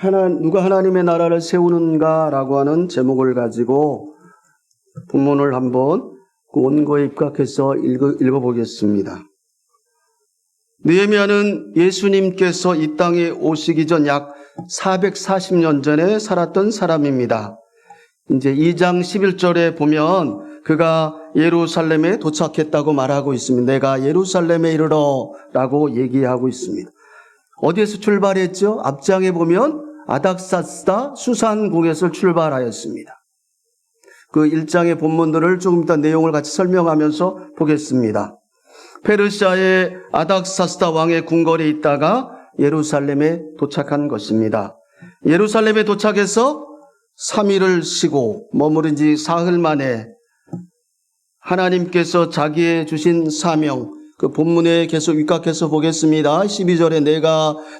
누가 하나님의 나라를 세우는가라고 하는 제목을 가지고 본문을 한번 원고에 입각해서 읽어보겠습니다. 느헤미야는 예수님께서 이 땅에 오시기 전 약 440년 전에 살았던 사람입니다. 이제 2장 11절에 보면 그가 예루살렘에 도착했다고 말하고 있습니다. 내가 예루살렘에 이르러 라고 얘기하고 있습니다. 어디에서 출발했죠? 앞장에 보면 아닥사스다 수산궁에서 출발하였습니다. 그 1장의 본문들을 조금 이따 내용을 같이 설명하면서 보겠습니다. 페르시아의 아닥사스다 왕의 궁궐에 있다가 예루살렘에 도착한 것입니다. 예루살렘에 도착해서 3일을 쉬고 머무른 지 사흘 만에 하나님께서 자기의 주신 사명, 그 본문에 계속 입각해서 보겠습니다. 12절에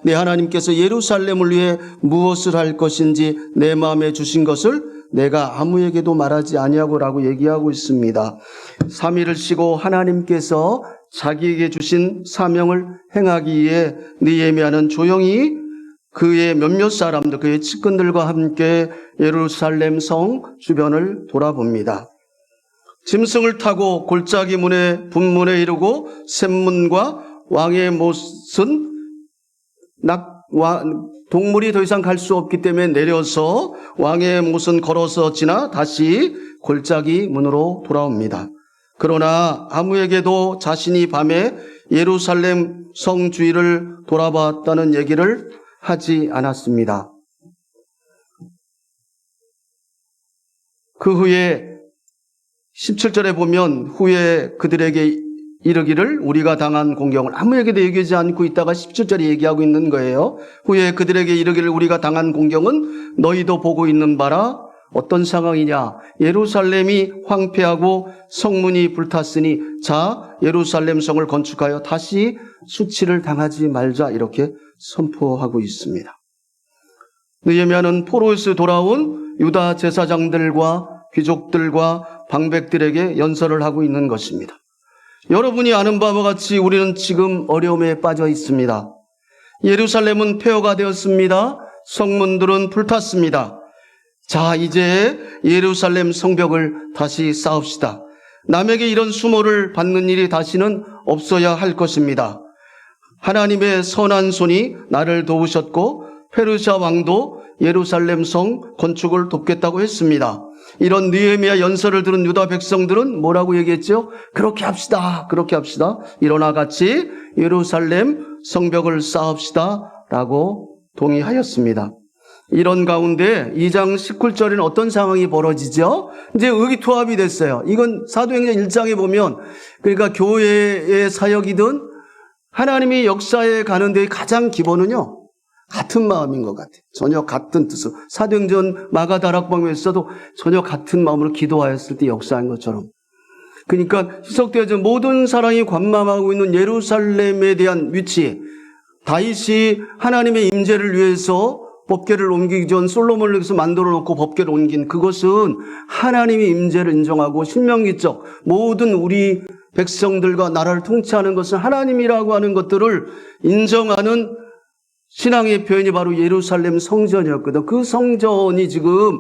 내 하나님께서 예루살렘을 위해 무엇을 할 것인지 내 마음에 주신 것을 내가 아무에게도 말하지 아니하고라고 얘기하고 있습니다. 3일을 쉬고 하나님께서 자기에게 주신 사명을 행하기 위해 느헤미야는 조용히 그의 몇몇 사람들, 그의 측근들과 함께 예루살렘 성 주변을 돌아봅니다. 짐승을 타고 골짜기 문에 분문에 이르고 샘문과 왕의 못은 동물이 더 이상 갈 수 없기 때문에 내려서 왕의 못은 걸어서 지나 다시 골짜기 문으로 돌아옵니다. 그러나 아무에게도 자신이 밤에 예루살렘 성 주위를 돌아봤다는 얘기를 하지 않았습니다. 그 후에 17절에 보면 후에 그들에게 이르기를 우리가 당한 공경을 아무에게도 얘기하지 않고 있다가 17절에 얘기하고 있는 거예요. 후에 그들에게 이르기를 우리가 당한 공경은 너희도 보고 있는 바라. 어떤 상황이냐? 예루살렘이 황폐하고 성문이 불탔으니 자 예루살렘 성을 건축하여 다시 수치를 당하지 말자 이렇게 선포하고 있습니다. 느헤미야는 포로에서 돌아온 유다 제사장들과 귀족들과 방백들에게 연설을 하고 있는 것입니다. 여러분이 아는 바와 같이 우리는 지금 어려움에 빠져 있습니다. 예루살렘은 폐허가 되었습니다. 성문들은 불탔습니다. 자, 이제 예루살렘 성벽을 다시 쌓읍시다. 남에게 이런 수모를 받는 일이 다시는 없어야 할 것입니다. 하나님의 선한 손이 나를 도우셨고 페르시아 왕도 예루살렘 성 건축을 돕겠다고 했습니다. 이런 느헤미야 연설을 들은 유다 백성들은 뭐라고 얘기했죠? 그렇게 합시다. 그렇게 합시다. 일어나 같이 예루살렘 성벽을 쌓읍시다. 라고 동의하였습니다. 이런 가운데 2장 19절에는 어떤 상황이 벌어지죠? 이제 의기투합이 됐어요. 이건 사도행전 1장에 보면 그러니까 교회의 사역이든 하나님이 역사에 가는 데의 가장 기본은요. 같은 마음인 것 같아요. 전혀 같은 뜻으로. 사도행전 마가다락방에서도 전혀 같은 마음으로 기도하였을 때 역사한 것처럼. 그러니까 희석되어진 모든 사람이 관망하고 있는 예루살렘에 대한 위치, 다윗이 하나님의 임재를 위해서 법궤를 옮기기 전 솔로몬을 위해서 만들어 놓고 법궤를 옮긴 그것은 하나님의 임재를 인정하고 신명기적 모든 우리 백성들과 나라를 통치하는 것은 하나님이라고 하는 것들을 인정하는 신앙의 표현이 바로 예루살렘 성전이었거든. 그 성전이 지금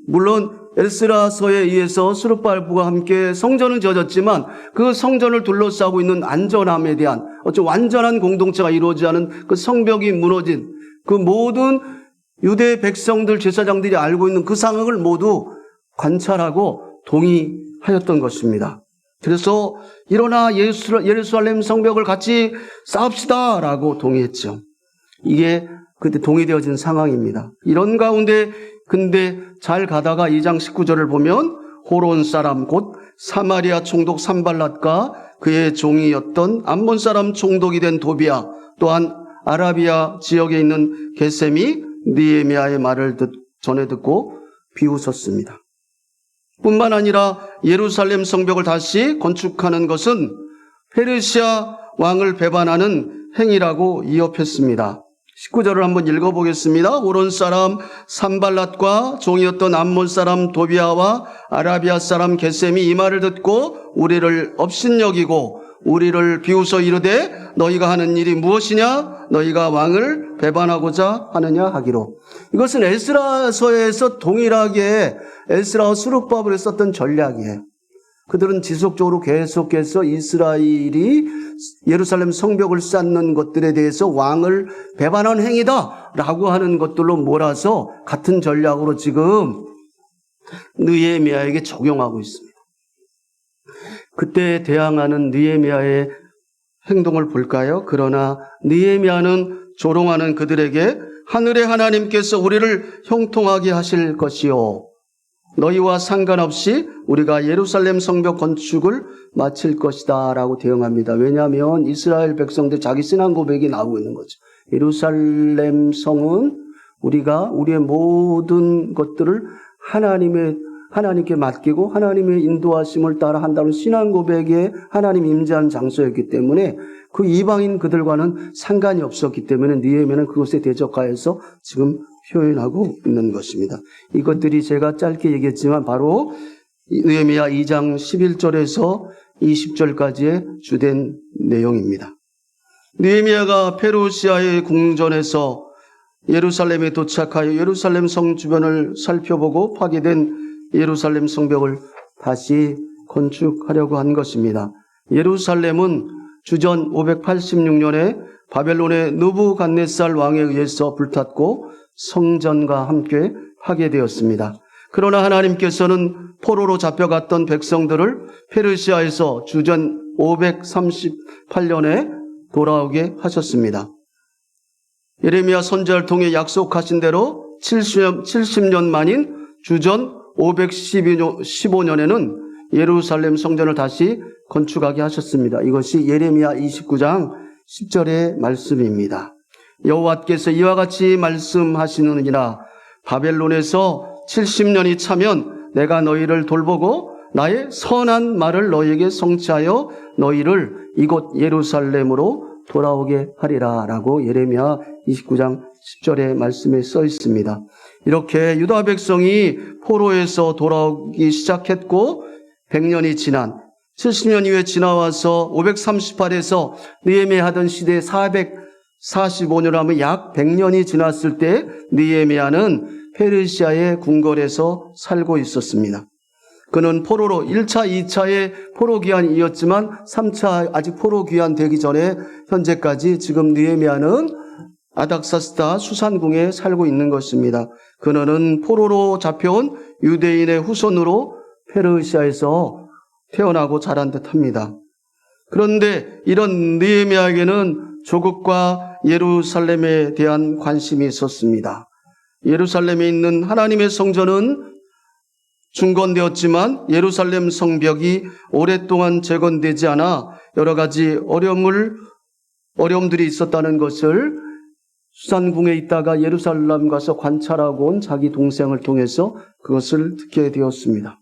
물론 에스라서에 의해서 스룹바벨과 함께 성전은 지어졌지만 그 성전을 둘러싸고 있는 안전함에 대한 어쩌 완전한 공동체가 이루어지지 않은 그 성벽이 무너진 그 모든 유대 백성들 제사장들이 알고 있는 그 상황을 모두 관찰하고 동의하였던 것입니다. 그래서 일어나 예루살렘 성벽을 같이 쌓읍시다 라고 동의했죠. 이게 그때 동의되어진 상황입니다. 이런 가운데 근데 잘 가다가 2장 19절을 보면 호론 사람 곧 사마리아 총독 산발랏과 그의 종이었던 암몬 사람 총독이 된 도비야 또한 아라비아 지역에 있는 게셈이 느헤미야의 말을 전해 듣고 비웃었습니다. 뿐만 아니라 예루살렘 성벽을 다시 건축하는 것은 페르시아 왕을 배반하는 행위라고 이업했습니다. 19절을 한번 읽어보겠습니다. 호론 사람 산발랏과 종이었던 암몬 사람 도비아와 아라비아 사람 게셈이 이 말을 듣고 우리를 업신여기고 우리를 비웃어 이르되 너희가 하는 일이 무엇이냐? 너희가 왕을 배반하고자 하느냐 하기로. 이것은 에스라서에서 동일하게 에스라와 스룹바벨이 썼던 전략이에요. 그들은 지속적으로 계속해서 이스라엘이 예루살렘 성벽을 쌓는 것들에 대해서 왕을 배반한 행위다라고 하는 것들로 몰아서 같은 전략으로 지금 느헤미야에게 적용하고 있습니다. 그때 대항하는 느헤미야의 행동을 볼까요? 그러나 느헤미야는 조롱하는 그들에게 하늘의 하나님께서 우리를 형통하게 하실 것이요 너희와 상관없이 우리가 예루살렘 성벽 건축을 마칠 것이다 라고 대응합니다. 왜냐하면 이스라엘 백성들 자기 신앙 고백이 나오고 있는 거죠. 예루살렘 성은 우리의 모든 것들을 하나님께 맡기고 하나님의 인도하심을 따라 한다는 신앙 고백에 하나님 임재한 장소였기 때문에 그 이방인 그들과는 상관이 없었기 때문에 느헤미야는 그것에 대적하여서 지금 표현하고 있는 것입니다. 이것들이 제가 짧게 얘기했지만 바로 느헤미야 2장 11절에서 20절까지의 주된 내용입니다. 느헤미야가 페르시아의 궁전에서 예루살렘에 도착하여 예루살렘 성 주변을 살펴보고 파괴된 예루살렘 성벽을 다시 건축하려고 한 것입니다. 예루살렘은 주전 586년에 바벨론의 느부갓네살 왕에 의해서 불탔고 성전과 함께 파괴되었습니다. 그러나 하나님께서는 포로로 잡혀갔던 백성들을 페르시아에서 주전 538년에 돌아오게 하셨습니다. 예레미야 선지자를 통해 약속하신 대로 70년 만인 주전 515년에는 예루살렘 성전을 다시 건축하게 하셨습니다. 이것이 예레미야 29장 10절의 말씀입니다. 여호와께서 이와 같이 말씀하시느니라 바벨론에서 70년이 차면 내가 너희를 돌보고 나의 선한 말을 너희에게 성취하여 너희를 이곳 예루살렘으로 돌아오게 하리라 라고 예레미야 29장 10절의 말씀에 써 있습니다. 이렇게 유다 백성이 포로에서 돌아오기 시작했고 100년이 지난 70년 이후에 지나와서 538에서 느헤미야 하던 시대에 445년 하면 약 100년이 지났을 때 느헤미야는 페르시아의 궁궐에서 살고 있었습니다. 그는 포로로 1차, 2차의 포로 기한이었지만 3차 아직 포로 기한 되기 전에 현재까지 지금 느헤미야는 아닥사스다 수산궁에 살고 있는 것입니다. 그는 포로로 잡혀온 유대인의 후손으로 페르시아에서 태어나고 자란 듯합니다. 그런데 이런 느헤미야에게는 조국과 예루살렘에 대한 관심이 있었습니다. 예루살렘에 있는 하나님의 성전은 중건되었지만 예루살렘 성벽이 오랫동안 재건되지 않아 여러 가지 어려움들이 있었다는 것을 수산궁에 있다가 예루살렘 가서 관찰하고 온 자기 동생을 통해서 그것을 듣게 되었습니다.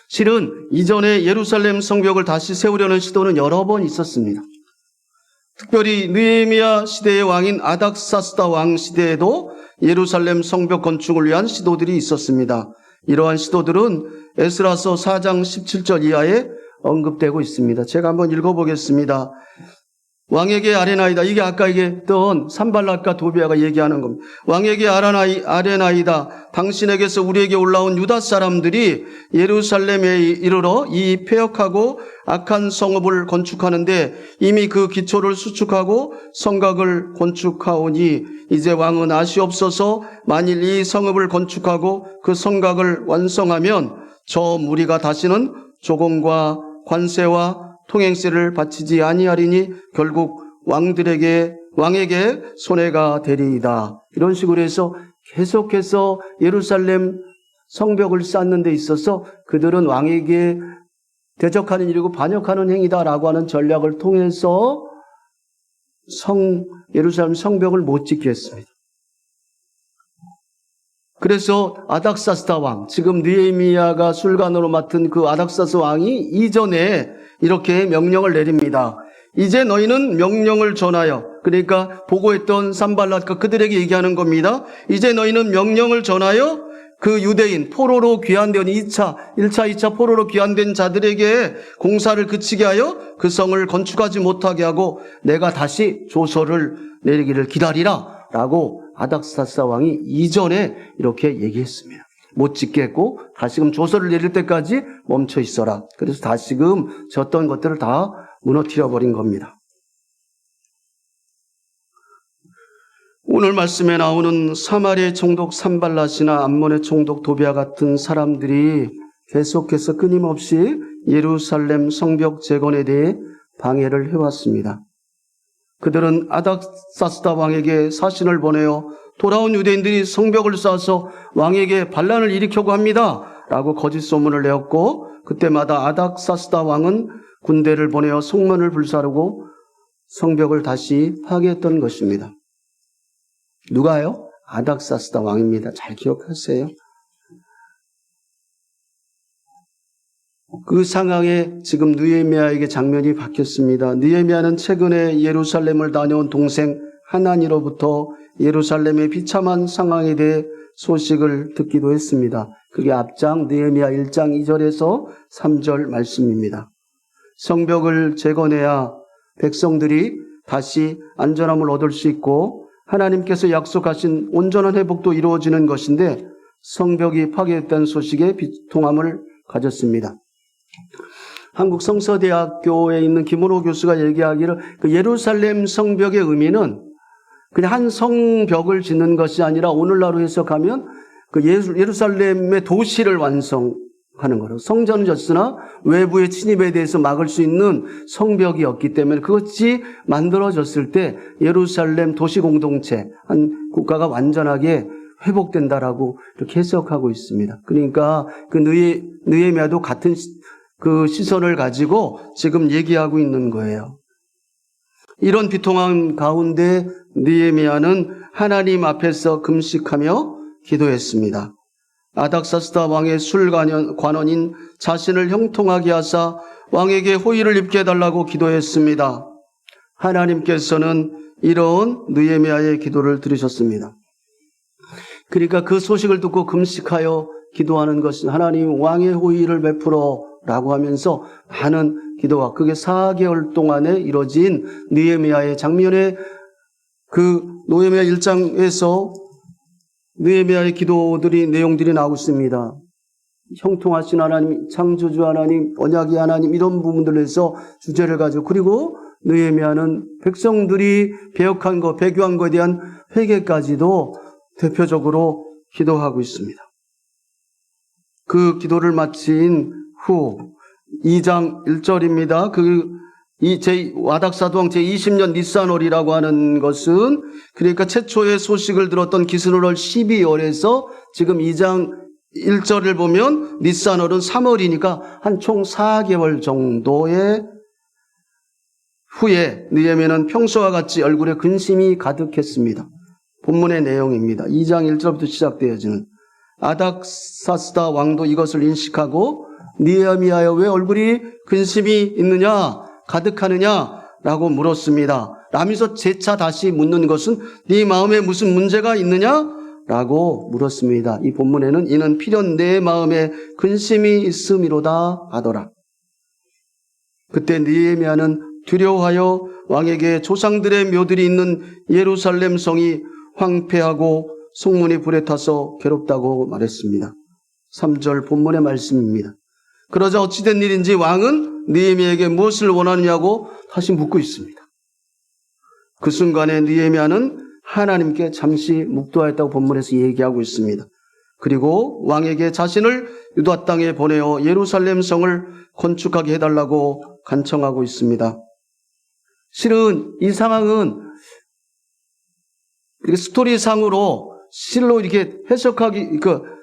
실은 이전에 예루살렘 성벽을 다시 세우려는 시도는 여러 번 있었습니다. 특별히 느헤미야 시대의 왕인 아닥사스다 왕 시대에도 예루살렘 성벽 건축을 위한 시도들이 있었습니다. 이러한 시도들은 에스라서 4장 17절 이하에 언급되고 있습니다. 제가 한번 읽어보겠습니다. 왕에게 아뢰나이다. 이게 아까 얘기했던 산발랏과 도비아가 얘기하는 겁니다. 왕에게 아뢰나이다. 당신에게서 우리에게 올라온 유다 사람들이 예루살렘에 이르러 이 폐역하고 악한 성읍을 건축하는데 이미 그 기초를 수축하고 성곽을 건축하오니 이제 왕은 아시옵소서. 만일 이 성읍을 건축하고 그 성곽을 완성하면 저 무리가 다시는 조공과 관세와 통행세를 바치지 아니하리니 결국 왕에게 손해가 되리이다. 이런 식으로 해서 계속해서 예루살렘 성벽을 쌓는 데 있어서 그들은 왕에게 대적하는 일이고 반역하는 행위다라고 하는 전략을 통해서 예루살렘 성벽을 못 짓게 했습니다. 그래서 아닥사스다 왕, 지금 느헤미야가 술관으로 맡은 그 아닥사스 왕이 이전에 이렇게 명령을 내립니다. 이제 너희는 명령을 전하여, 그러니까 보고했던 산발랏과 그들에게 얘기하는 겁니다. 이제 너희는 명령을 전하여 그 유대인 포로로 귀환된 1차, 2차 포로로 귀환된 자들에게 공사를 그치게 하여 그 성을 건축하지 못하게 하고 내가 다시 조서를 내리기를 기다리라 라고 아닥사스다 왕이 이전에 이렇게 얘기했습니다. 못 짓겠고 다시금 조서를 내릴 때까지 멈춰 있어라. 그래서 다시금 졌던 것들을 다 무너뜨려 버린 겁니다. 오늘 말씀에 나오는 사마리아의 총독 산발랏이나 암몬의 총독 도비아 같은 사람들이 계속해서 끊임없이 예루살렘 성벽 재건에 대해 방해를 해왔습니다. 그들은 아닥사스다 왕에게 사신을 보내어 돌아온 유대인들이 성벽을 쌓아서 왕에게 반란을 일으키려고 합니다 라고 거짓 소문을 내었고, 그때마다 아닥사스다 왕은 군대를 보내어 성문을 불사르고 성벽을 다시 파괴했던 것입니다. 누가요? 아닥사스다 왕입니다. 잘 기억하세요. 그 상황에 지금 느헤미야에게 장면이 바뀌었습니다. 느헤미야는 최근에 예루살렘을 다녀온 동생 하나니로부터 예루살렘의 비참한 상황에 대해 소식을 듣기도 했습니다. 그게 앞장 느헤미야 1장 2절에서 3절 말씀입니다. 성벽을 재건해야 백성들이 다시 안전함을 얻을 수 있고 하나님께서 약속하신 온전한 회복도 이루어지는 것인데 성벽이 파괴됐다는 소식에 비통함을 가졌습니다. 한국 성서대학교에 있는 김원호 교수가 얘기하기를 그 예루살렘 성벽의 의미는 그냥 한 성벽을 짓는 것이 아니라 오늘날로 해석하면 그 예루살렘의 도시를 완성하는 거로, 성전은 졌으나 외부의 침입에 대해서 막을 수 있는 성벽이었기 때문에 그것이 만들어졌을 때 예루살렘 도시 공동체, 한 국가가 완전하게 회복된다라고 이렇게 해석하고 있습니다. 그러니까 그 느헤미야도 같은 그 시선을 가지고 지금 얘기하고 있는 거예요. 이런 비통한 가운데 느헤미야는 하나님 앞에서 금식하며 기도했습니다. 아닥사스다 왕의 술관원인 자신을 형통하게 하사 왕에게 호의를 입게 해달라고 기도했습니다. 하나님께서는 이런 느헤미야의 기도를 들으셨습니다. 그러니까 그 소식을 듣고 금식하여 기도하는 것은 하나님 왕의 호의를 베풀어라고 하면서 하는 기도가, 그게 4개월 동안에 이뤄진 느헤미야의 장면에 그 느헤미야 1장에서 느헤미야의 기도들이, 내용들이 나오고 있습니다. 형통하신 하나님, 창조주 하나님, 언약의 하나님, 이런 부분들에서 주제를 가지고, 그리고 느헤미야는 백성들이 배역한 것, 배교한 것에 대한 회개까지도 대표적으로 기도하고 있습니다. 그 기도를 마친 후 2장 1절입니다. 아닥사도 왕 제20년 니산월이라고 하는 것은, 그러니까 최초의 소식을 들었던 기스누월 12월에서 지금 2장 1절을 보면 니산월은 3월이니까 한 총 4개월 정도의 후에 느헤미야는 평소와 같이 얼굴에 근심이 가득했습니다. 본문의 내용입니다. 2장 1절부터 시작되어지는, 아닥사스다 왕도 이것을 인식하고 느헤미야여 왜 얼굴이 근심이 있느냐, 가득하느냐라고 물었습니다. 라면서 재차 다시 묻는 것은 네 마음에 무슨 문제가 있느냐라고 물었습니다. 이 본문에는 이는 필연 내 마음에 근심이 있음이로다 하더라. 그때 느헤미야는 두려워하여 왕에게 조상들의 묘들이 있는 예루살렘 성이 황폐하고 성문이 불에 타서 괴롭다고 말했습니다. 3절 본문의 말씀입니다. 그러자 어찌된 일인지 왕은 느헤미야에게 무엇을 원하느냐고 다시 묻고 있습니다. 그 순간에 느헤미야는 하나님께 잠시 묵도하였다고 본문에서 얘기하고 있습니다. 그리고 왕에게 자신을 유다 땅에 보내어 예루살렘 성을 건축하게 해달라고 간청하고 있습니다. 실은 이 상황은 이렇게 스토리상으로 실로 이렇게 해석하기,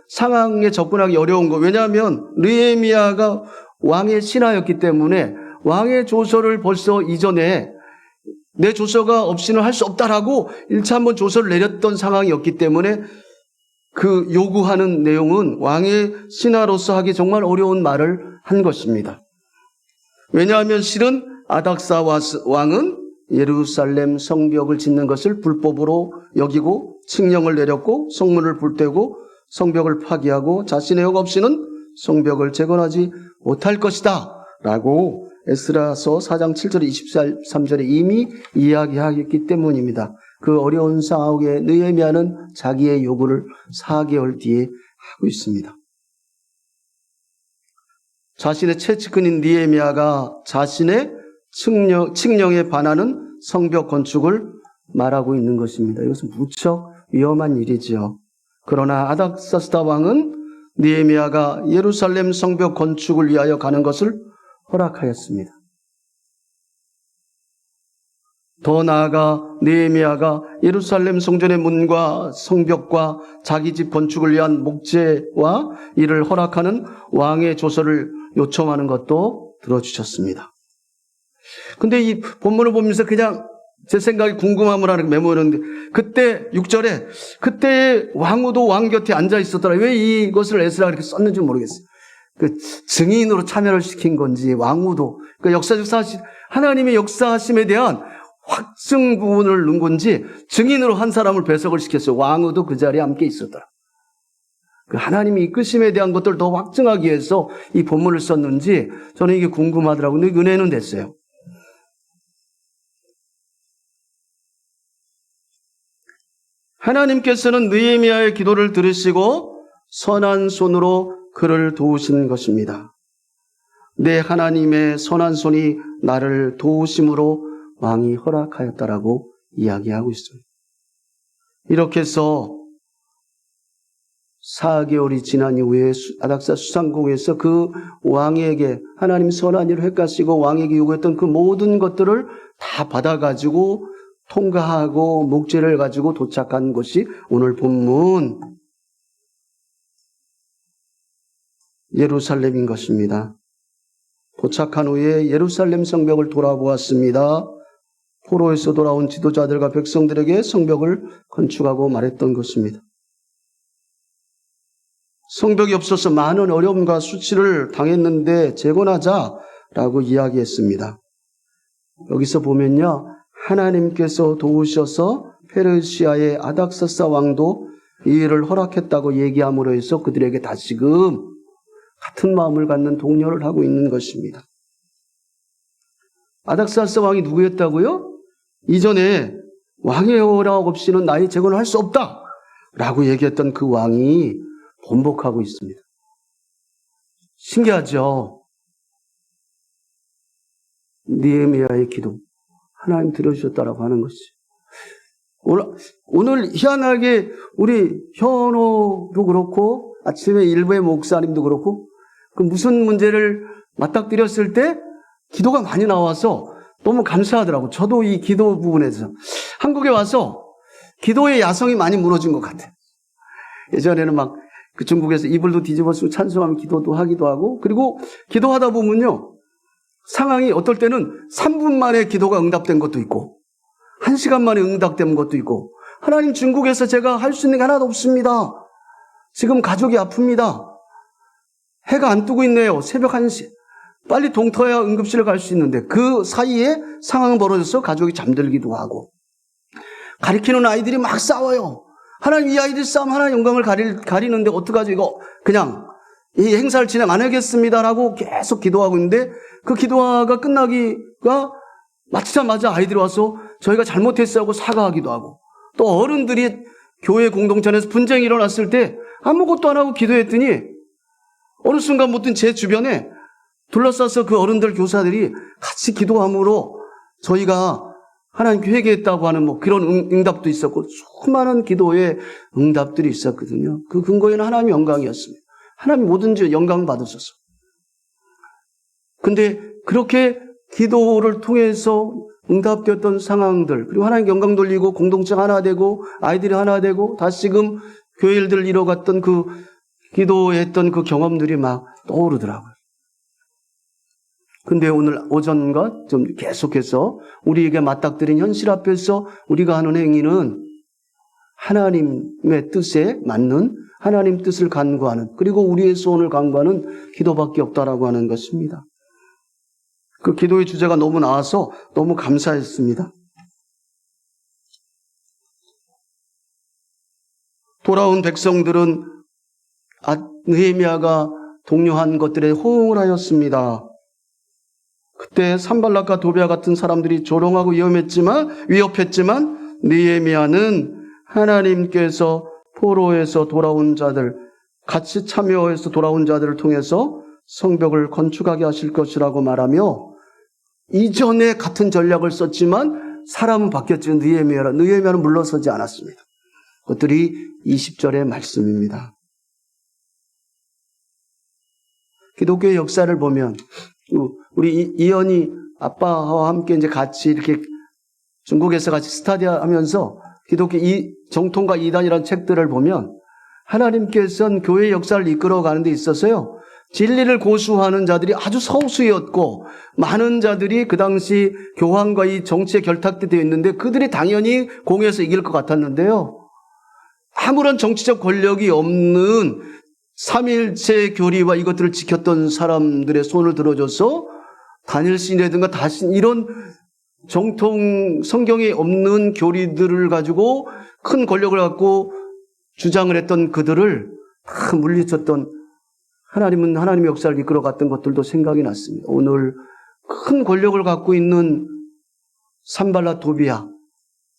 상황에 접근하기 어려운 거. 왜냐하면 느헤미야가 왕의 신하였기 때문에 왕의 조서를 벌써 이전에 내 조서가 없이는 할 수 없다라고 1차 한번 조서를 내렸던 상황이었기 때문에 그 요구하는 내용은 왕의 신하로서 하기 정말 어려운 말을 한 것입니다. 왜냐하면 실은 아닥사 왕은 예루살렘 성벽을 짓는 것을 불법으로 여기고 칙령을 내렸고 성문을 불태우고 성벽을 파기하고 자신의 역 없이는 성벽을 재건하지 못할 것이다 라고 에스라서 4장 7절 23절에 이미 이야기하였기 때문입니다. 그 어려운 상황에 느헤미야는 자기의 요구를 4개월 뒤에 하고 있습니다. 자신의 최측근인 느헤미야가 자신의 칙령에 반하는 성벽 건축을 말하고 있는 것입니다. 이것은 무척 위험한 일이지요. 그러나 아닥사스다 왕은 느헤미야가 예루살렘 성벽 건축을 위하여 가는 것을 허락하였습니다. 더 나아가 느헤미야가 예루살렘 성전의 문과 성벽과 자기 집 건축을 위한 목재와 이를 허락하는 왕의 조서를 요청하는 것도 들어주셨습니다. 근데 이 본문을 보면서 그냥 제 생각이 궁금함을 하는 메모였는데, 그때 6절에 그때 왕후도 왕 곁에 앉아 있었더라. 왜 이것을 에스라가 이렇게 썼는지 모르겠어요. 그 증인으로 참여를 시킨 건지, 왕후도 그러니까 역사적 사실, 하나님의 역사하심에 대한 확증 부분을 넣은 건지 증인으로 한 사람을 배석을 시켰어요. 왕후도 그 자리에 함께 있었더라. 그 하나님의 이끄심에 대한 것들을 더 확증하기 위해서 이 본문을 썼는지 저는 이게 궁금하더라고요. 근데 은혜는 됐어요. 하나님께서는 느헤미야의 기도를 들으시고 선한 손으로 그를 도우신 것입니다. 내 하나님의 선한 손이 나를 도우심으로 왕이 허락하였다라고 이야기하고 있습니다. 이렇게 해서 4개월이 지난 이후에 아닥사 수상궁에서 그 왕에게 하나님 선한 일을 획가시고 왕에게 요구했던 그 모든 것들을 다 받아가지고 통과하고 목재를 가지고 도착한 것이 오늘 본문 예루살렘인 것입니다. 도착한 후에 예루살렘 성벽을 돌아보았습니다. 포로에서 돌아온 지도자들과 백성들에게 성벽을 건축하고 말했던 것입니다. 성벽이 없어서 많은 어려움과 수치를 당했는데 재건하자라고 이야기했습니다. 여기서 보면요, 하나님께서 도우셔서 페르시아의 아닥사스다 왕도 이 일을 허락했다고 얘기함으로 해서 그들에게 다시금 같은 마음을 갖는 독려를 하고 있는 것입니다. 아닥사스다 왕이 누구였다고요? 이전에 왕의 허락 없이는 나의 재건을 할 수 없다 라고 얘기했던 그 왕이 번복하고 있습니다. 신기하죠? 느헤미야의 기도 하나님 들어주셨다라고 하는 것이 오늘 희한하게 우리 현호도 그렇고 아침에 일부의 목사님도 그렇고 그 무슨 문제를 맞닥뜨렸을 때 기도가 많이 나와서 너무 감사하더라고. 저도 이 기도 부분에서 한국에 와서 기도의 야성이 많이 무너진 것 같아요. 예전에는 막 그 중국에서 이불도 뒤집어 쓰고 찬송하면 기도도 하기도 하고, 그리고 기도하다 보면요 상황이 어떨 때는 3분 만에 기도가 응답된 것도 있고 1시간 만에 응답된 것도 있고, 하나님 중국에서 제가 할 수 있는 게 하나도 없습니다. 지금 가족이 아픕니다. 해가 안 뜨고 있네요. 새벽 1시. 빨리 동터야 응급실을 갈 수 있는데 그 사이에 상황이 벌어져서 가족이 잠들기도 하고, 가리키는 아이들이 막 싸워요. 하나님 이 아이들 싸움 하나님 영광을 가리는데 어떡하죠? 이거 그냥 이 행사를 진행 안 하겠습니다라고 계속 기도하고 있는데 그 기도가 끝나기가 마치자마자 아이들이 와서 저희가 잘못했어요 하고 사과하기도 하고, 또 어른들이 교회 공동체에서 분쟁이 일어났을 때 아무것도 안 하고 기도했더니 어느 순간부터 제 주변에 둘러싸서 그 어른들 교사들이 같이 기도함으로 저희가 하나님께 회개했다고 하는 뭐 그런 응답도 있었고, 수많은 기도의 응답들이 있었거든요. 그 근거에는 하나님의 영광이었습니다. 하나님 뭐든지 영광 받으셔서. 근데 그렇게 기도를 통해서 응답되었던 상황들, 그리고 하나님 영광 돌리고 공동체가 하나 되고 아이들이 하나 되고 다시금 교회 일들을 이뤄갔던 그 기도했던 그 경험들이 막 떠오르더라고요. 근데 오늘 오전과 좀 계속해서 우리에게 맞닥뜨린 현실 앞에서 우리가 하는 행위는 하나님의 뜻에 맞는, 하나님 뜻을 간구하는, 그리고 우리의 소원을 간구하는 기도밖에 없다라고 하는 것입니다. 그 기도의 주제가 너무 나와서 너무 감사했습니다. 돌아온 백성들은 느헤미야가 독려한 것들에 호응을 하였습니다. 그때 산발락과 도비아 같은 사람들이 조롱하고 위협했지만 느헤미야는 하나님께서 포로에서 돌아온 자들, 같이 참여해서 돌아온 자들을 통해서 성벽을 건축하게 하실 것이라고 말하며 이전에 같은 전략을 썼지만 사람은 바뀌었지만 느헤미야는 물러서지 않았습니다. 그것들이 20절의 말씀입니다. 기독교의 역사를 보면 우리 이현이 아빠와 함께 이제 같이 이렇게 중국에서 같이 스터디하면서 기독교 정통과 이단이라는 책들을 보면 하나님께서는 교회의 역사를 이끌어가는 데 있어서요, 진리를 고수하는 자들이 아주 소수였고 많은 자들이 그 당시 교황과 이 정치에 결탁되어 있는데 그들이 당연히 공에서 이길 것 같았는데요, 아무런 정치적 권력이 없는 삼일체 교리와 이것들을 지켰던 사람들의 손을 들어줘서 다니엘신이라든가 다신 이런 정통 성경에 없는 교리들을 가지고 큰 권력을 갖고 주장을 했던 그들을 다 물리쳤던 하나님은 하나님의 역사를 이끌어갔던 것들도 생각이 났습니다. 오늘 큰 권력을 갖고 있는 산발락 도비아,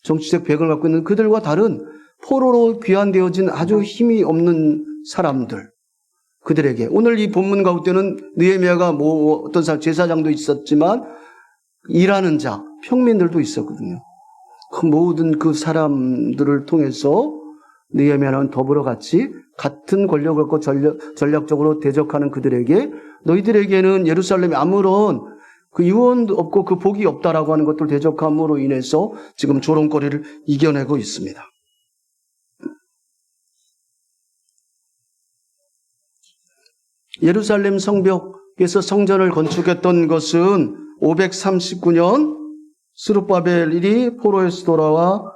정치적 배경을 갖고 있는 그들과 다른 포로로 귀환되어진 아주 힘이 없는 사람들, 그들에게 오늘 이 본문 가운데는 느헤미야가 어떤 사람 제사장도 있었지만 일하는 자, 평민들도 있었거든요. 그 모든 그 사람들을 통해서 느헤미야는 더불어 같은 권력을 갖고 전략적으로 대적하는 그들에게 너희들에게는 예루살렘에 아무런 그 유언도 없고 그 복이 없다라고 하는 것들 대적함으로 인해서 지금 조롱거리를 이겨내고 있습니다. 예루살렘 성벽에서 성전을 건축했던 것은 539년 스룹바벨이 포로에서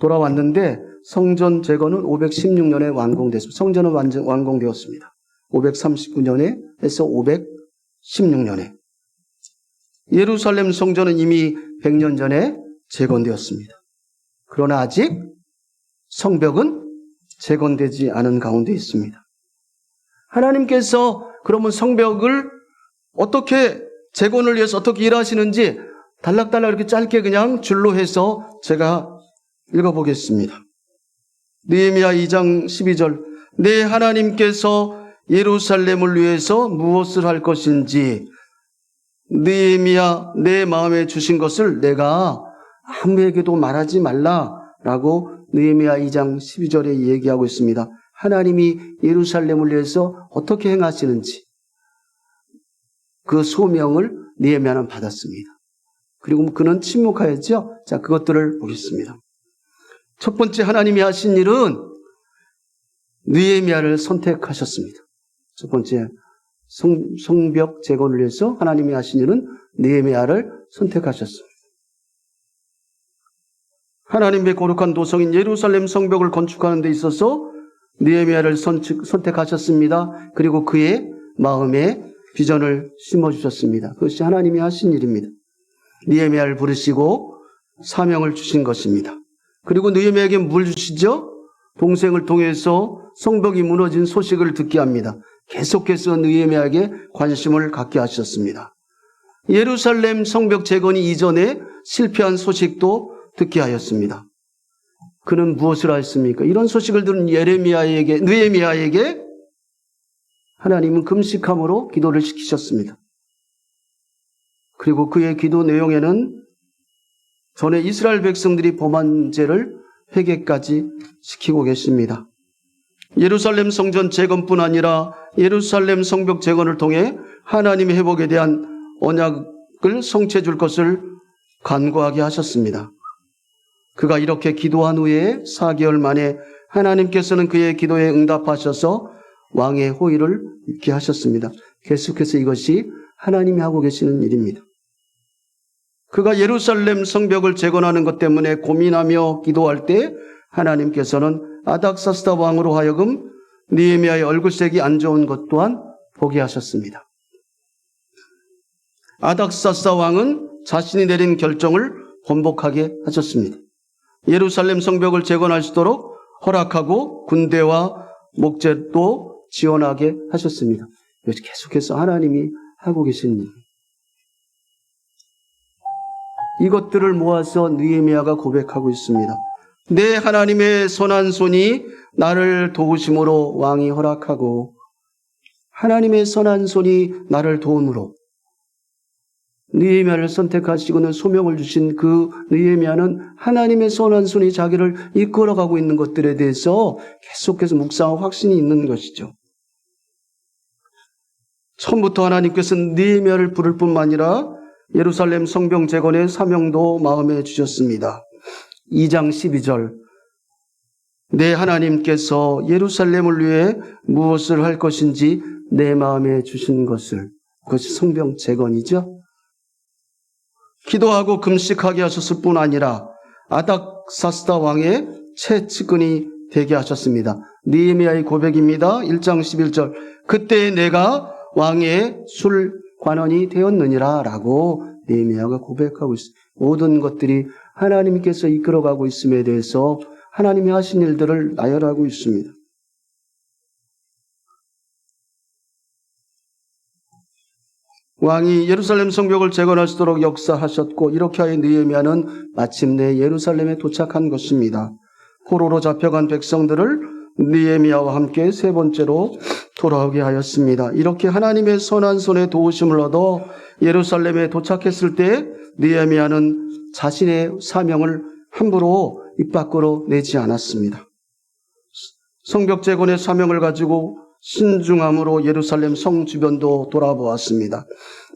돌아왔는데 성전 재건은 516년에 완공됐습니다. 성전은 완공되었습니다. 539년에 해서 516년에. 예루살렘 성전은 이미 100년 전에 재건되었습니다. 그러나 아직 성벽은 재건되지 않은 가운데 있습니다. 하나님께서 그러면 성벽을 어떻게 재건을 위해서 어떻게 일하시는지 달락달락 이렇게 짧게 그냥 줄로 해서 제가 읽어보겠습니다. 느헤미야 2장 12절. 내 하나님께서 예루살렘을 위해서 무엇을 할 것인지 느헤미야 내 마음에 주신 것을 내가 아무에게도 말하지 말라라고 느헤미야 2장 12절에 얘기하고 있습니다. 하나님이 예루살렘을 위해서 어떻게 행하시는지 그 소명을 느헤미야는 받았습니다. 그리고 그는 침묵하였죠. 자, 그것들을 보겠습니다. 첫 번째 하나님이 하신 일은 느헤미야를 선택하셨습니다. 첫 번째 성벽 재건을 위해서 하나님이 하신 일은 느헤미야를 선택하셨습니다. 하나님의 거룩한 도성인 예루살렘 성벽을 건축하는 데 있어서 느헤미야를 선택하셨습니다. 그리고 그의 마음에 비전을 심어주셨습니다. 그것이 하나님이 하신 일입니다. 느헤미야를 부르시고 사명을 주신 것입니다. 그리고 느헤미야에게 뭘 주시죠? 동생을 통해서 성벽이 무너진 소식을 듣게 합니다. 계속해서 느헤미야에게 관심을 갖게 하셨습니다. 예루살렘 성벽 재건이 이전에 실패한 소식도 듣게 하였습니다. 그는 무엇을 하였습니까? 이런 소식을 들은 느헤미야에게 하나님은 금식함으로 기도를 시키셨습니다. 그리고 그의 기도 내용에는 전에 이스라엘 백성들이 범한 죄를 회개까지 시키고 계십니다. 예루살렘 성전 재건뿐 아니라 예루살렘 성벽 재건을 통해 하나님의 회복에 대한 언약을 성취해 줄 것을 간구하게 하셨습니다. 그가 이렇게 기도한 후에 4개월 만에 하나님께서는 그의 기도에 응답하셔서 왕의 호의를 입게 하셨습니다. 계속해서 이것이 하나님이 하고 계시는 일입니다. 그가 예루살렘 성벽을 재건하는 것 때문에 고민하며 기도할 때 하나님께서는 아닥사스다 왕으로 하여금 느헤미야의 얼굴색이 안 좋은 것 또한 보게 하셨습니다. 아닥사스다 왕은 자신이 내린 결정을 번복하게 하셨습니다. 예루살렘 성벽을 재건하시도록 허락하고 군대와 목재도 지원하게 하셨습니다. 계속해서 하나님이 하고 계신 일. 이것들을 모아서 느헤미야가 고백하고 있습니다. 내 하나님의 선한 손이 나를 도우심으로 왕이 허락하고, 하나님의 선한 손이 나를 도움으로 느헤미야를 선택하시고는 소명을 주신 그 느헤미야는 하나님의 선한 손이 자기를 이끌어가고 있는 것들에 대해서 계속해서 묵상하고 확신이 있는 것이죠. 처음부터 하나님께서는 느헤미야를 부를 뿐만 아니라 예루살렘 성벽 재건의 사명도 마음에 주셨습니다. 2장 12절, 내 하나님께서 예루살렘을 위해 무엇을 할 것인지 내 마음에 주신 것을, 그것이 성벽 재건이죠. 기도하고 금식하게 하셨을 뿐 아니라 아닥사스다 왕의 채측근이 되게 하셨습니다. 느헤미야의 고백입니다. 1장 11절, 그때 내가 왕의 술관원이 되었느니라 라고 느헤미야가 고백하고 있습니다. 모든 것들이 하나님께서 이끌어가고 있음에 대해서 하나님이 하신 일들을 나열하고 있습니다. 왕이 예루살렘 성벽을 재건하시도록 역사하셨고, 이렇게 하여 느헤미야는 마침내 예루살렘에 도착한 것입니다. 포로로 잡혀간 백성들을 느헤미야와 함께 세 번째로 돌아오게 하였습니다. 이렇게 하나님의 선한 손에 도우심을 얻어 예루살렘에 도착했을 때 느헤미야는 자신의 사명을 함부로 입 밖으로 내지 않았습니다. 성벽 재건의 사명을 가지고 신중함으로 예루살렘 성 주변도 돌아보았습니다.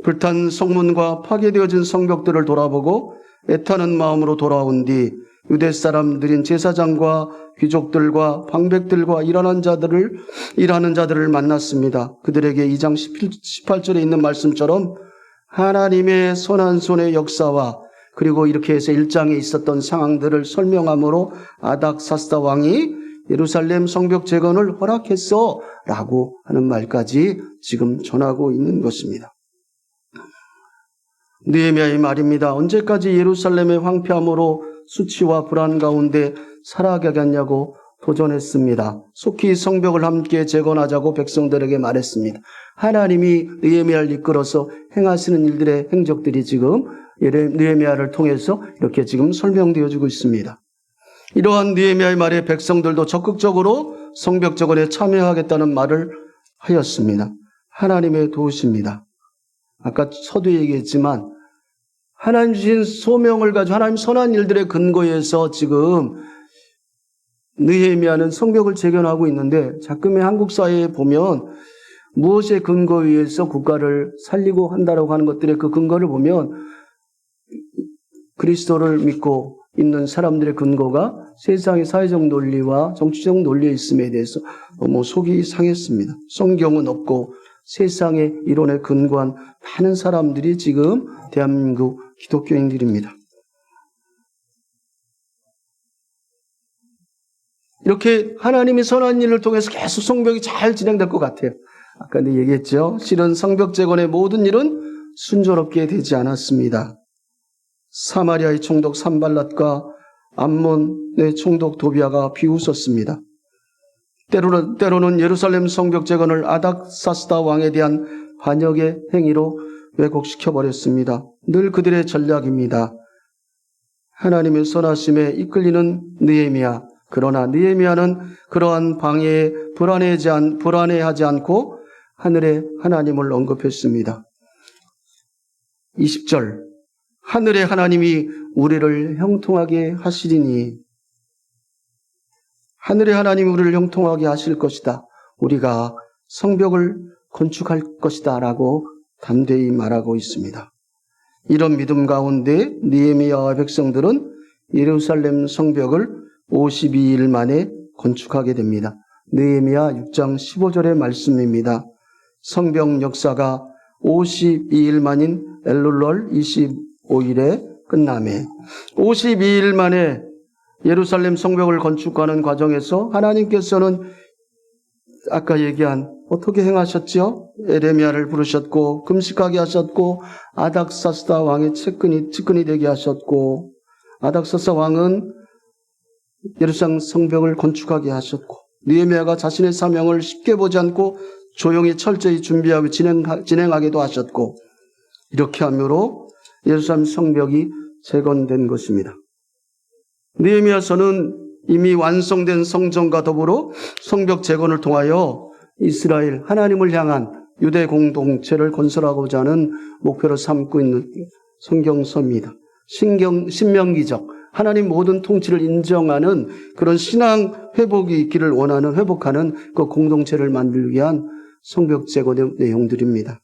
불탄 성문과 파괴되어진 성벽들을 돌아보고 애타는 마음으로 돌아온 뒤 유대 사람들인 제사장과 귀족들과 방백들과 일하는 자들을 만났습니다. 그들에게 2장 18절에 있는 말씀처럼 하나님의 선한 손의 역사와 그리고 이렇게 해서 1장에 있었던 상황들을 설명함으로 아닥사스다 왕이 예루살렘 성벽 재건을 허락했어 라고 하는 말까지 지금 전하고 있는 것입니다. 느헤미야의 말입니다. 언제까지 예루살렘의 황폐함으로 수치와 불안 가운데 살아가겠냐고 도전했습니다. 속히 성벽을 함께 재건하자고 백성들에게 말했습니다. 하나님이 느헤미야를 이끌어서 행하시는 일들의 행적들이 지금 느헤미야를 통해서 이렇게 지금 설명되어지고 있습니다. 이러한 느헤미야의 말에 백성들도 적극적으로 성벽 재건에 참여하겠다는 말을 하였습니다. 하나님의 도우십니다. 아까 서두에 얘기했지만 하나님 주신 소명을 가지고 하나님 선한 일들의 근거에서 지금 느헤미야는 성벽을 재건하고 있는데, 자금의 한국 사회에 보면 무엇의 근거에 의해서 국가를 살리고 한다라고 하는 것들의 그 근거를 보면 그리스도를 믿고 있는 사람들의 근거가 세상의 사회적 논리와 정치적 논리에 있음에 대해서 너무 속이 상했습니다. 성경은 없고 세상의 이론에 근거한 많은 사람들이 지금 대한민국 기독교인들입니다. 이렇게 하나님이 선한 일을 통해서 계속 성벽이 잘 진행될 것 같아요. 아까 얘기했죠. 실은 성벽 재건의 모든 일은 순조롭게 되지 않았습니다. 사마리아의 총독 산발랏과 암몬의 총독 도비아가 비웃었습니다. 때로는 예루살렘 성벽 재건을 아닥사스다 왕에 대한 반역의 행위로 왜곡시켜버렸습니다. 늘 그들의 전략입니다. 하나님의 선하심에 이끌리는 느헤미야. 그러나 느헤미야는 그러한 방해에 불안해하지 않고 하늘의 하나님을 언급했습니다. 20절, 하늘의 하나님이 우리를 형통하게 하시리니, 하늘의 하나님이 우리를 형통하게 하실 것이다. 우리가 성벽을 건축할 것이다 라고 담대히 말하고 있습니다. 이런 믿음 가운데 느헤미야와 백성들은 예루살렘 성벽을 52일 만에 건축하게 됩니다. 느헤미야 6장 15절의 말씀입니다. 성벽 역사가 52일 만인 엘룰월 25일에 끝남에 52일 만에 예루살렘 성벽을 건축하는 과정에서 하나님께서는 아까 얘기한 어떻게 행하셨죠? 에레미야를 부르셨고 금식하게 하셨고 아닥사스다 왕의 측근이 되게 하셨고, 아닥사스다 왕은 예루살렘 성벽을 건축하게 하셨고, 느헤미야가 자신의 사명을 쉽게 보지 않고 조용히 철저히 준비하고 진행하기도 하셨고, 이렇게 함으로 예루살렘 성벽이 재건된 것입니다. 느헤미야서는 이미 완성된 성전과 더불어 성벽 재건을 통하여 이스라엘 하나님을 향한 유대 공동체를 건설하고자 하는 목표로 삼고 있는 성경서입니다. 신명기적 하나님 모든 통치를 인정하는 그런 신앙 회복이 있기를 원하는, 회복하는 그 공동체를 만들기 위한 성벽 재건의 내용들입니다.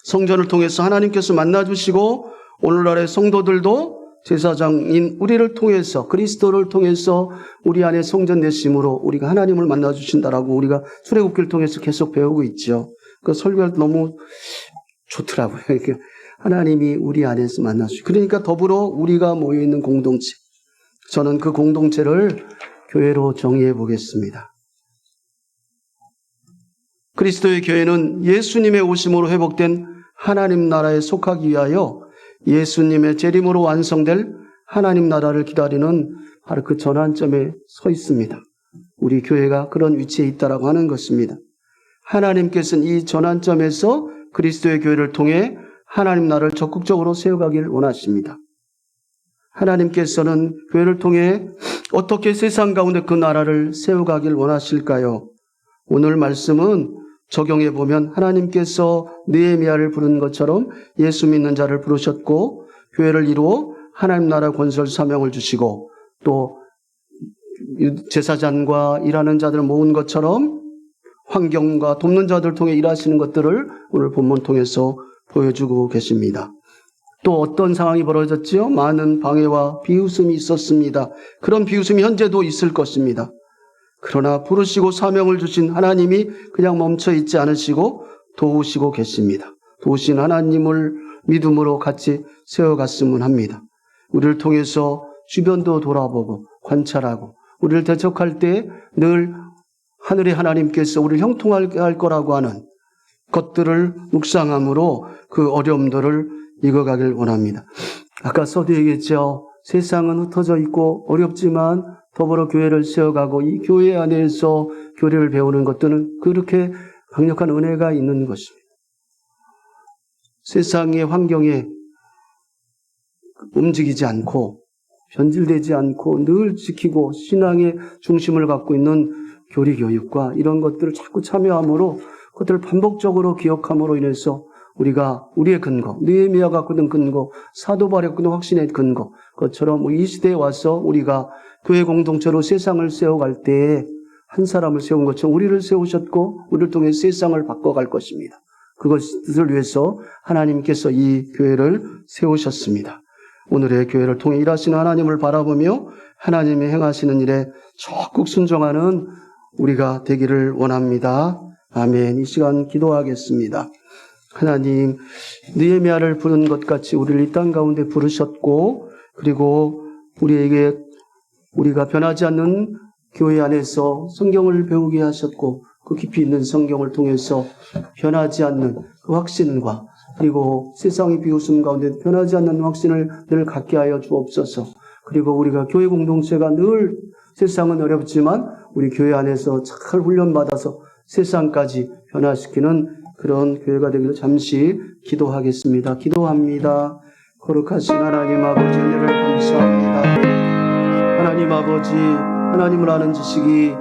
성전을 통해서 하나님께서 만나주시고 오늘날의 성도들도 제사장인 우리를 통해서, 그리스도를 통해서 우리 안에 성전 내심으로 우리가 하나님을 만나주신다라고 우리가 출애굽기를 통해서 계속 배우고 있죠. 그 설교가 너무 좋더라고요. 하나님이 우리 안에서 만나주시고, 그러니까 더불어 우리가 모여있는 공동체, 저는 그 공동체를 교회로 정의해 보겠습니다. 그리스도의 교회는 예수님의 오심으로 회복된 하나님 나라에 속하기 위하여 예수님의 재림으로 완성될 하나님 나라를 기다리는 바로 그 전환점에 서 있습니다. 우리 교회가 그런 위치에 있다라고 하는 것입니다. 하나님께서는 이 전환점에서 그리스도의 교회를 통해 하나님 나라를 적극적으로 세워가기를 원하십니다. 하나님께서는 교회를 통해 어떻게 세상 가운데 그 나라를 세워가기를 원하실까요? 오늘 말씀은 적용해 보면 하나님께서 느헤미야를 부른 것처럼 예수 믿는 자를 부르셨고 교회를 이루어 하나님 나라 건설 사명을 주시고 또 제사장과 일하는 자들을 모은 것처럼 환경과 돕는 자들을 통해 일하시는 것들을 오늘 본문 통해서 보여주고 계십니다. 또 어떤 상황이 벌어졌지요? 많은 방해와 비웃음이 있었습니다. 그런 비웃음이 현재도 있을 것입니다. 그러나 부르시고 사명을 주신 하나님이 그냥 멈춰 있지 않으시고 도우시고 계십니다. 도우신 하나님을 믿음으로 같이 세워갔으면 합니다. 우리를 통해서 주변도 돌아보고 관찰하고 우리를 대적할 때 늘 하늘의 하나님께서 우리를 형통할 거라고 하는 것들을 묵상함으로 그 어려움들을 이겨가길 원합니다. 아까 서두 얘기했죠. 세상은 흩어져 있고 어렵지만 더불어 교회를 세워가고 이 교회 안에서 교리를 배우는 것들은 그렇게 강력한 은혜가 있는 것입니다. 세상의 환경에 움직이지 않고 변질되지 않고 늘 지키고 신앙의 중심을 갖고 있는 교리 교육과 이런 것들을 자꾸 참여함으로 그것들을 반복적으로 기억함으로 인해서 우리가 우리의 근거, 느헤미야가 갖고 있는 근거, 사도 바울이 갖고 있는 확신의 근거, 그것처럼 이 시대에 와서 우리가 교회 공동체로 세상을 세워갈 때에 한 사람을 세운 것처럼 우리를 세우셨고 우리를 통해 세상을 바꿔갈 것입니다. 그것을 위해서 하나님께서 이 교회를 세우셨습니다. 오늘의 교회를 통해 일하시는 하나님을 바라보며 하나님의 행하시는 일에 적극 순종하는 우리가 되기를 원합니다. 아멘. 이 시간 기도하겠습니다. 하나님, 느헤미야를 부른 것 같이 우리를 이 땅 가운데 부르셨고 그리고 우리에게 우리가 변하지 않는 교회 안에서 성경을 배우게 하셨고 그 깊이 있는 성경을 통해서 변하지 않는 그 확신과 그리고 세상의 비웃음 가운데 변하지 않는 확신을 늘 갖게 하여 주옵소서. 그리고 우리가 교회 공동체가 늘 세상은 어렵지만 우리 교회 안에서 잘 훈련받아서 세상까지 변화시키는 그런 교회가 되기를 잠시 기도하겠습니다. 기도합니다. 거룩하신 하나님 아버지 은혜를 감사합니다. 하나님 아버지, 하나님을 아는 지식이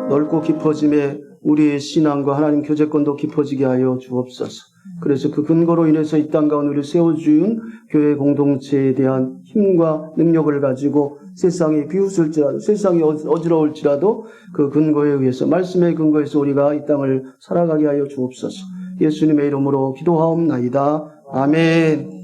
넓고 깊어짐에 우리의 신앙과 하나님 교제권도 깊어지게 하여 주옵소서. 그래서 그 근거로 인해서 이 땅 가운데 우리를 세워준 교회 공동체에 대한 힘과 능력을 가지고 세상이 비웃을지라도 세상이 어지러울지라도 그 근거에 의해서 말씀의 근거에서 우리가 이 땅을 살아가게 하여 주옵소서. 예수님의 이름으로 기도하옵나이다. 아멘.